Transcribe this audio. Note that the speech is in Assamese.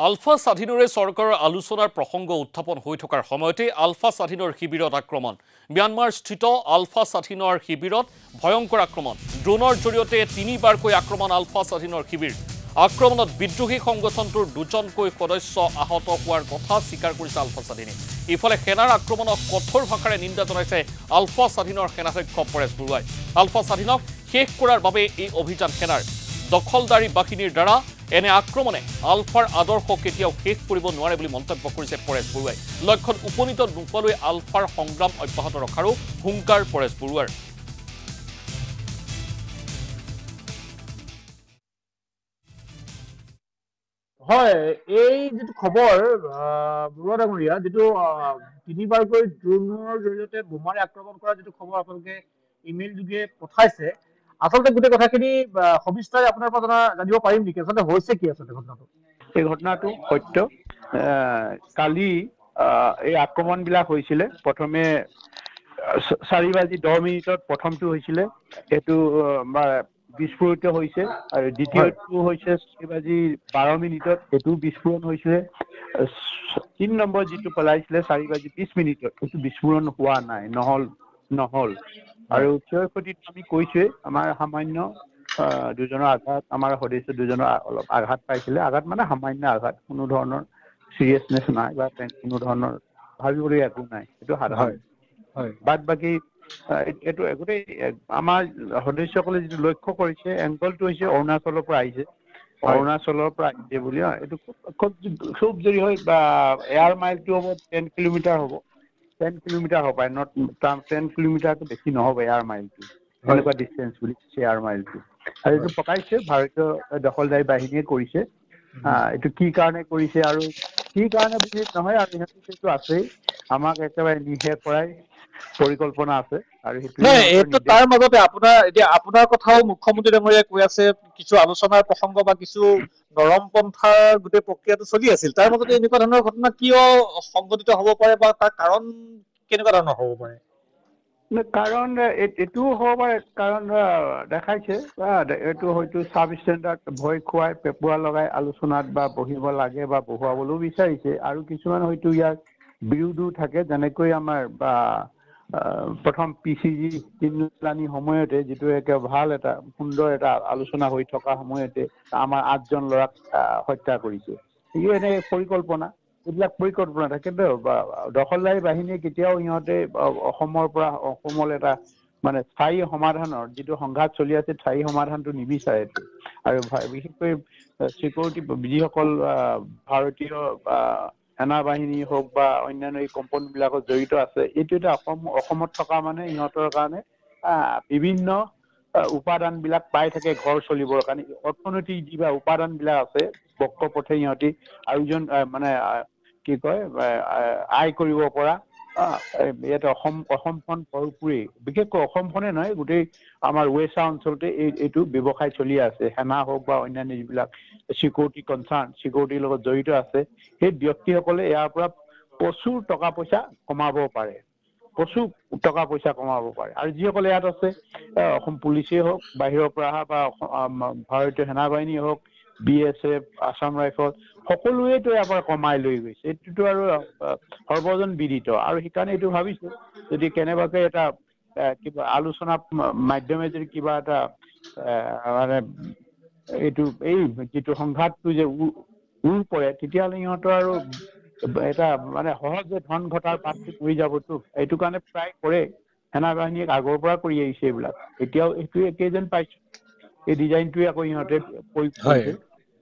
আলফা স্বাধীনৰে চৰকাৰৰ আলোচনাৰ প্ৰসংগ উত্থাপন হৈ থকাৰ সময়তে আলফা স্বাধীনৰ শিবিৰত আক্ৰমণ म्यानमार স্থিত আলফা স্বাধীনৰ শিবিৰত ভয়ংকৰ আক্ৰমণ ড্ৰোনৰ জৰিয়তে তিনিবাৰকৈ আক্ৰমণ আলফা স্বাধীনৰ শিবিৰ আক্ৰমণত বিদ্ৰোহী সংগঠনটোৰ দুজনকৈ সদস্য আহত হোৱাৰ কথা স্বীকাৰ কৰিছে আলফা স্বাধীনে ইফালে সেনাৰ আক্ৰমণক কঠোৰ ভাষাৰে নিন্দা জনাইছে আলফা স্বাধীনৰ সেনাধ্যক্ষ পৰেশ বৰুৱাই আলফা স্বাধীনক শেষ কৰাৰ বাবে এই অভিযান সেনাৰ দখলদাৰী বাহিনীৰ দ্বাৰা এনে আক্ৰমণে আলফাৰ আদৰ্শ কেতিয়াও শেষ কৰিব নোৱাৰে বুলি মন্তব্য কৰিছে পৰেশ বৰুৱাই লক্ষ্যত উপনীত নোপোৱালৈ আলফাৰ সংগ্ৰাম অব্যাহত ৰখাৰো হুংকাৰ পৰেশ বৰুৱাৰ হয় এই যেটো খবৰ বৰুৱা ডাঙৰীয়া যেটো তিনিবাৰকৈ ড্ৰোনৰ জৰিয়তে বোমাৰে আক্ৰমণ কৰা যেটো খবৰ আপোনালোকে ইমেইল যোগে পঠাইছে আসলতে গোটে কথাখিনি সবিস্তাৰে আপোনাৰ পৰা জানিব পাৰিম নেকি আসলতে হৈছে কি আসলতে ঘটনাটো এই ঘটনাটো সত্য কালি এই আক্ৰমণ বিলাক হৈছিল প্ৰথমে 4:10 প্ৰথমটো হৈছিল এটো বিস্ফোৰিত হৈছে আৰু দ্বিতীয়টো হৈছে 4:12 এটো বিস্ফোৰণ হৈছে 3 নম্বৰ যেটো পলাইছিল 4:20 এটো বিস্ফোৰণ হোৱা নাই নহল আৰু ক্ষয়ক্ষতিত আমি কৈছে আমাৰ সামান্য দুজনৰ আঘাত আমাৰ সদস্য দুজনৰ অলপ আঘাত পাইছিল আঘাত মানে সামান্য আঘাত কোনো ধৰণৰ সিৰিয়াসনেস নাই বা কোনো ধৰণৰ ভাবিবলৈ একো নাই এটো সাধাৰণ হয় বাদ বাকি এটো এগতে আমাৰ সদস্যসকলে যেটো লক্ষ্য কৰিছে এংগলটো হৈছে অৰুণাচলৰ পৰা আহিছে বুলি এটো খুব যদি হয় বা এয়াৰ মাইলটো হ'ব 10 কিলোমিটাৰ হ'ব 10 কিলোমিটাৰ হ'ব নট 10 কিলোমিটাৰটো বেছি নহব এয়াৰ মাইলটো এনেকুৱা ডিসটেন্স বুলি এয়াৰ মাইলটো আৰু এটো পকাইছে ভাৰতীয় দখলদাৰী বাহিনীয়ে কৰিছে এটো কি কাৰণে কৰিছে আৰু কি কাৰণে বুলি নহয় আৰু হেতুটো আছে আমাক একেবাৰে নিহে পৰাই পৰিকল্পনা আছে আৰু হেতু তাৰ মাজতে আপোনাৰ কথাও মুখ্যমন্ত্ৰী ডাঙৰীয়াই কৈ আছে কিছু আলোচনাৰ প্ৰসংগ বা কিছু নৰমপন্থাৰ গোটে প্ৰক্ৰিয়াটো চলি আছিল তাৰ মাজতে এনেকুৱা ধৰণৰ ঘটনা কিয় সংঘটিত হ'ব পাৰে বা তাৰ কাৰণ কেনেকুৱা ধৰণৰ হ'ব পাৰে কাৰণ এটো হ'ব পাৰে কাৰণ দেখাইছে এটো হয়তো সাব ষ্টেণ্ডাৰ্ড ভয় খুৱাই পেপুৱা লগাই আলোচনাত বা বহিব লাগে বা বহুৱাবলৈ বিচাৰিছে আৰু কিছুমান হয়তো ইয়াৰ বিৰোধও থাকে যেনেকৈ আমাৰ বা প্ৰথম পিসিজি তিনলানি সময়তে যেটো একে ভাল এটা সুন্দৰ এটা আলোচনা হৈ থকা সময়তে আমাৰ 8 জন লৰাক হত্যা কৰিছে এই এনে পৰিকল্পনা এইবিলাক পৰিকল্পনা থাকে দখলদাৰী বাহিনী কেতিয়াও ইহঁতে অসমৰ পৰা অসমল এটা মানে স্থায়ী সমাধানৰ যেটো সংঘাত চলি আছে স্থায়ী সমাধানটো নিবিচাৰে আৰু বিশেষকৈ সিকিউৰিটি যিসকল ভাৰতীয় সেনা বাহিনী হোক বা অন্যান্য এই কোম্পানী বিলাকত জড়িত আছে এটো এটা অসমত থকা মানে ইহঁতৰ কাৰণে বিভিন্ন উপাদান বিলাক পাই থাকে ঘৰ চলিবৰ কাৰণে অৰ্থনৈতিক যিবা উপাদান বিলাক আছে বক্ক পথে ইহঁতি আয়োজন মানে কি কয় আয় কৰিব পৰা এটা অসমখন ভৰপুৰি বিশেষকৈ অসমখনে নহয় গোটেই আমাৰ ওয়েছা অঞ্চলতে এইটো ব্যৱসায় চলি আছে সেনা হোক বা অন্যান্য যিবিলাক সিকিউৰিটি কনচাৰ্ন সিকিউৰিটিৰ লগত জড়িত আছে সেই ব্যক্তিসকলে ইয়াৰ পৰা প্ৰচুৰ টকা পইচা কমাব পাৰে আৰু যিসকলে ইয়াত আছে অসম পুলিচে হোক বাহিৰৰ পৰা বা ভাৰতীয় সেনা বাহিনী হোক BSF আসাম ৰাইফল সকলোৱেটো ইয়াৰ পৰা কমাই লৈ গৈছে এটোটো আৰু সৰ্বজন বিদিত আৰু হিকানে এটো ভাবিছো যদি কেনেবাকে এটা কিবা আলোচনা মাধ্যমে যদি কিবা এটা মানে এটো এই যেটো সংঘাতটো যে পৰে তেতিয়ালে ইহঁতৰ আৰু এটা মানে সহজে ধন ঘটাৰ পাত্ৰি পৰি যাবতো এইটো কাৰণে প্ৰায় কৰে সেনা বাহিনীক আগৰ পৰা কৰি আহিছে এইবিলাক এতিয়াও এটো একেজন পাইছে এই ডিজাইনটোৱে আকৌ ইহঁতে প্ৰয়োগ কৰিছে